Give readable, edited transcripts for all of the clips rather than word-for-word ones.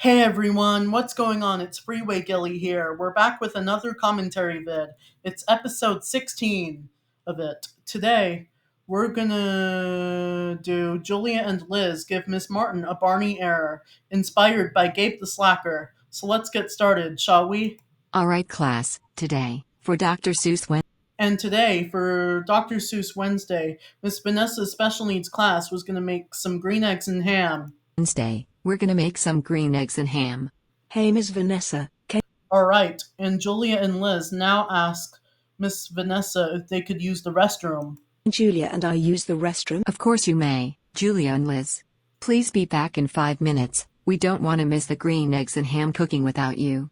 Hey everyone, what's going on? It's Freeway Gilly here. We're back with another commentary vid. It's episode 16 of it. Today, we're gonna do Julia and Liz give Miss Martin a Barney error, inspired by Gabe the Slacker. So let's get started, shall we? All right, class. Today, for Dr. Seuss And today, for Dr. Seuss Wednesday, Miss Vanessa's special needs class was gonna make some green eggs and ham. Wednesday, we're gonna make some green eggs and ham. Hey, Miss Vanessa, can All right, and Julia and Liz now ask Miss Vanessa if they could use the restroom. Julia and I use the restroom? Of course you may, Julia and Liz. Please be back in 5 minutes. We don't want to miss the green eggs and ham cooking without you.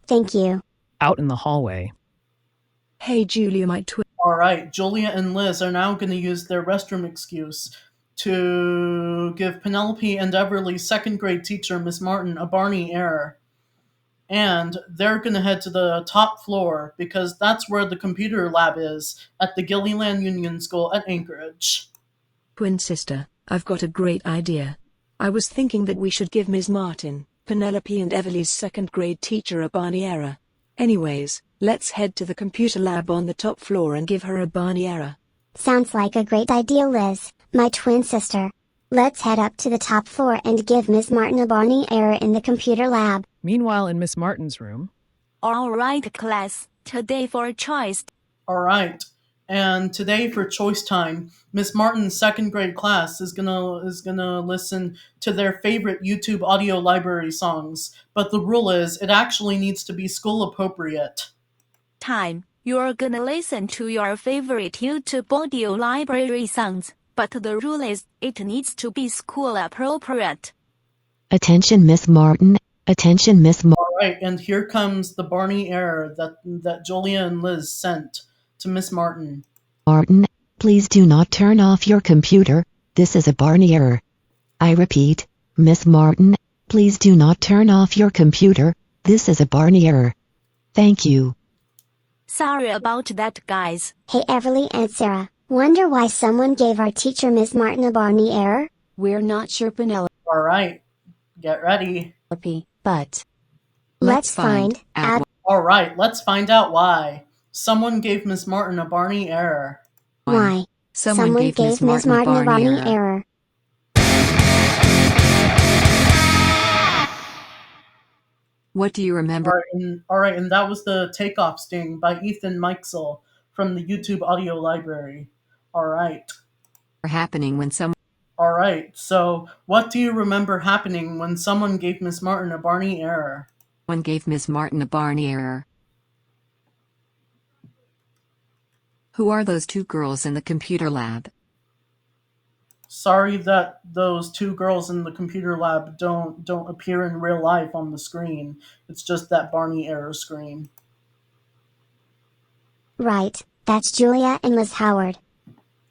Thank you. Out in the hallway. Hey, Julia, my twin. All right, Julia and Liz are now going to use their restroom excuse to give Penelope and Everly's second grade teacher, Miss Martin, a Barney error. And they're going to head to the top floor because that's where the computer lab is at the Gilliland Union School at Anchorage. Twin sister, I've got a great idea. I was thinking that we should give Ms. Martin, Penelope and Everly's second grade teacher a Barney error. Anyways, let's head to the computer lab on the top floor and give her a Barney error. Sounds like a great idea, Liz, my twin sister. Let's head up to the top floor and give Miss Martin a Barney error in the computer lab. Meanwhile, in Miss Martin's room. All right, class. Today for choice. All right. And today for choice time, Miss Martin's second grade class is gonna listen to their favorite YouTube audio library songs. But the rule is it actually needs to be school appropriate. Time. You're gonna listen to your favorite YouTube audio library songs, but the rule is it needs to be school appropriate. Attention, Miss Martin. Attention, Miss Martin. All right, and here comes the Barney error that Julia and Liz sent to Miss Martin. Martin, please do not turn off your computer. This is a Barney error. I repeat, Miss Martin, please do not turn off your computer. This is a Barney error. Thank you. Sorry about that, guys. Hey, Everly and Sarah, wonder why someone gave our teacher Miss Martin a Barney error? We're not sure, Penelope, All right, get ready. but Let's find out. All right, let's find out why. Someone gave Miss Martin a Barney error. Why? Someone gave Miss Miss Martin a Barney error. What do you remember? All right, and that was the Takeoff Sting by Ethan Meixel from the YouTube audio library. All right. Happening when someone All right, so what do you remember happening when someone gave Miss Martin a Barney error? gave Miss Martin a Barney error? Who are those two girls in the computer lab? Sorry that those two girls in the computer lab don't appear in real life on the screen. It's just that Barney error screen. Right, that's Julia and Liz Howard.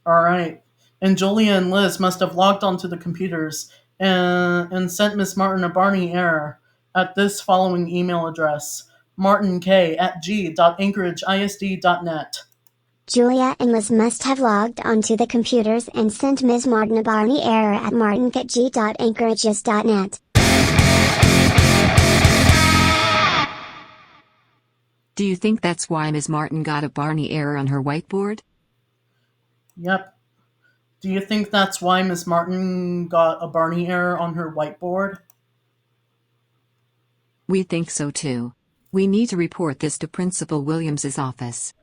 All right. And Julia and Liz must have logged onto the computers and sent Miss Martin a Barney error at this following email address, martink@g.anchorageisd.net. Julia and Liz must have logged onto the computers and sent Miss Martin a Barney error at martink@g.anchorages.net. Do you think that's why Miss Martin got a Barney error on her whiteboard? Yep. Do you think that's why Miss Martin got a Barney error on her whiteboard? We think so too. We need to report this to Principal Williams's office.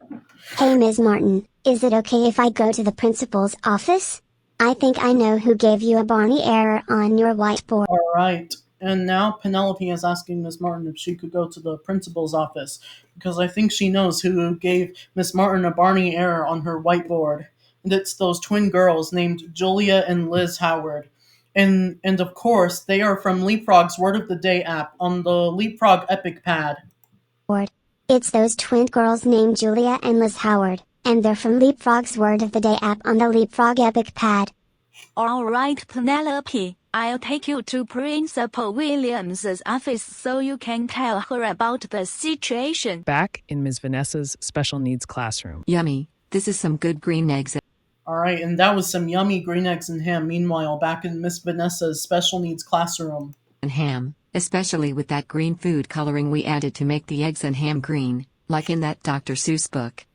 Hey, Ms. Martin, is it okay if I go to the principal's office? I think I know who gave you a Barney error on your whiteboard. All right. And now Penelope is asking Miss Martin if she could go to the principal's office because I think she knows who gave Miss Martin a Barney error on her whiteboard. And it's those twin girls named Julia and Liz Howard. And of course, they are from Leapfrog's Word of the Day app on the Leapfrog Epic Pad. It's those twin girls named Julia and Liz Howard, and they're from Leapfrog's Word of the Day app on the Leapfrog Epic Pad. All right, Penelope. I'll take you to Principal Williams's office so you can tell her about the situation. Back in Ms. Vanessa's special needs classroom. Yummy. This is some good green eggs. All right, and that was some yummy green eggs and ham. Meanwhile, back in Miss Vanessa's special needs classroom. And ham. Especially with that green food coloring we added to make the eggs and ham green, like in that Dr. Seuss book.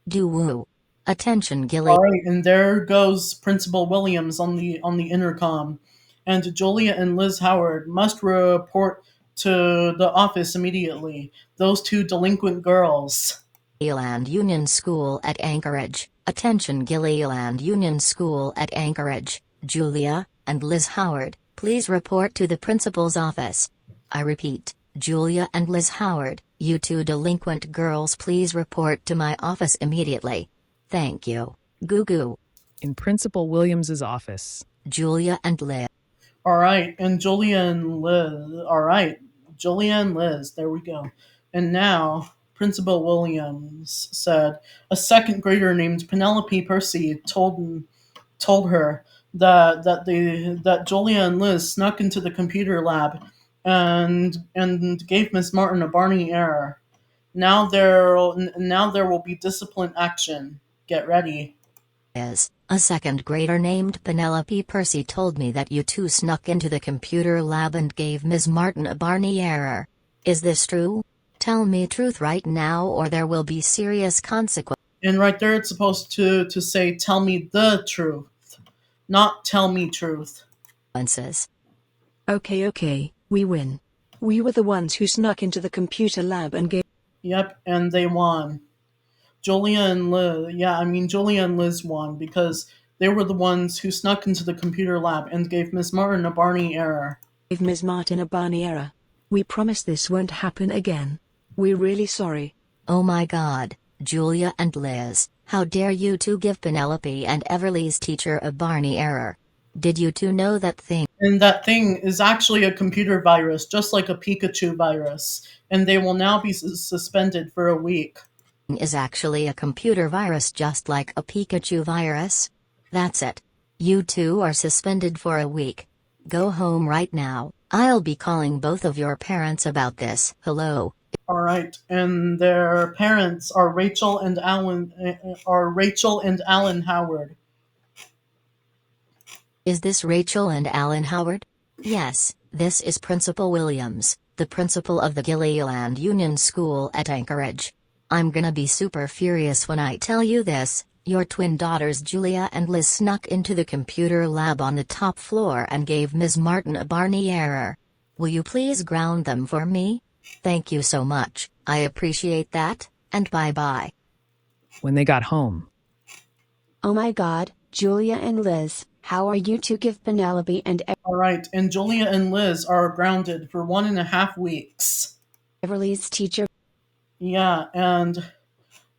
Do woo. Attention, Gilly. All right, and there goes Principal Williams on the intercom, and Julia and Liz Howard must report to the office immediately. Those two delinquent girls. Gilliland Union School at Anchorage. Attention, Gilliland Union School at Anchorage. Julia and Liz Howard, please report to the principal's office. I repeat, Julia and Liz Howard, you two delinquent girls, please report to my office immediately. Thank you. Goo goo. In Principal Williams's office. Julia and Liz. All right, and Julia and Liz. All right, Julia and Liz. There we go. And now, Principal Williams said a second grader named Penelope Percy told her that Julia and Liz snuck into the computer lab and gave Miss Martin a Barney error. Now there will be discipline action. Get ready. A second grader named Penelope Percy told me that you two snuck into the computer lab and gave Ms. Martin a Barney error. Is this true? Tell me truth right now or there will be serious consequences. And right there it's supposed to say tell me the truth, not tell me truth. Okay, we win. We were the ones who snuck into the computer lab and gave. Yep, and they won. Julia and Liz won because they were the ones who snuck into the computer lab and gave Miss Martin a Barney error. Gave Ms. Martin a Barney error. We promise this won't happen again. We're really sorry. Oh my God, Julia and Liz, how dare you two give Penelope and Everly's teacher a Barney error? Did you two know that thing? And that thing is actually a computer virus, just like a Pikachu virus, and they will now be suspended for a week. Is actually a computer virus just like a Pikachu virus? That's it. You two are suspended for a week. Go home right now. I'll be calling both of your parents about this. Hello. All right, and their parents are Rachel and Alan Howard. Is this Rachel and Alan Howard? Yes, this is Principal Williams, the principal of the Gilliland Union School at Anchorage. I'm gonna be super furious when I tell you this. Your twin daughters Julia and Liz snuck into the computer lab on the top floor and gave Ms. Martin a Barney error. Will you please ground them for me? Thank you so much, I appreciate that, and bye-bye. When they got home. Oh my God, Julia and Liz, how are you to give Penelope and All right, and Julia and Liz are grounded for 1.5 weeks. Everly's teacher? Yeah,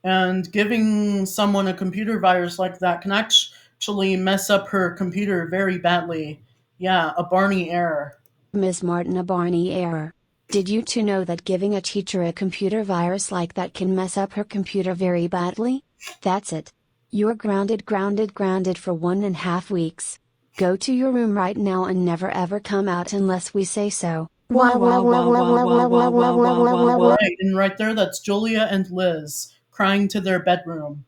and giving someone a computer virus like that can actually mess up her computer very badly. Yeah, a Barney error. Ms. Martin a Barney error. Did you two know that giving a teacher a computer virus like that can mess up her computer very badly? That's it. You're grounded for 1.5 weeks. Go to your room right now and never ever come out unless we say so. Right, and right there, that's Julia and Liz crying to their bedroom.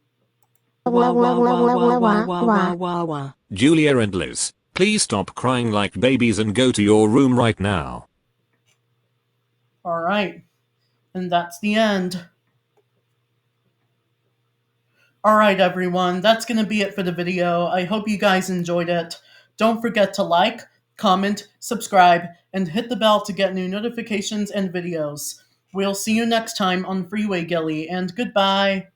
Julia and Liz, please stop crying like babies and go to your room right now. All right, and that's the end. All right, everyone, that's going to be it for the video. I hope you guys enjoyed it. Don't forget to like, comment, subscribe, and hit the bell to get new notifications and videos. We'll see you next time on Freeway Gilly, and goodbye.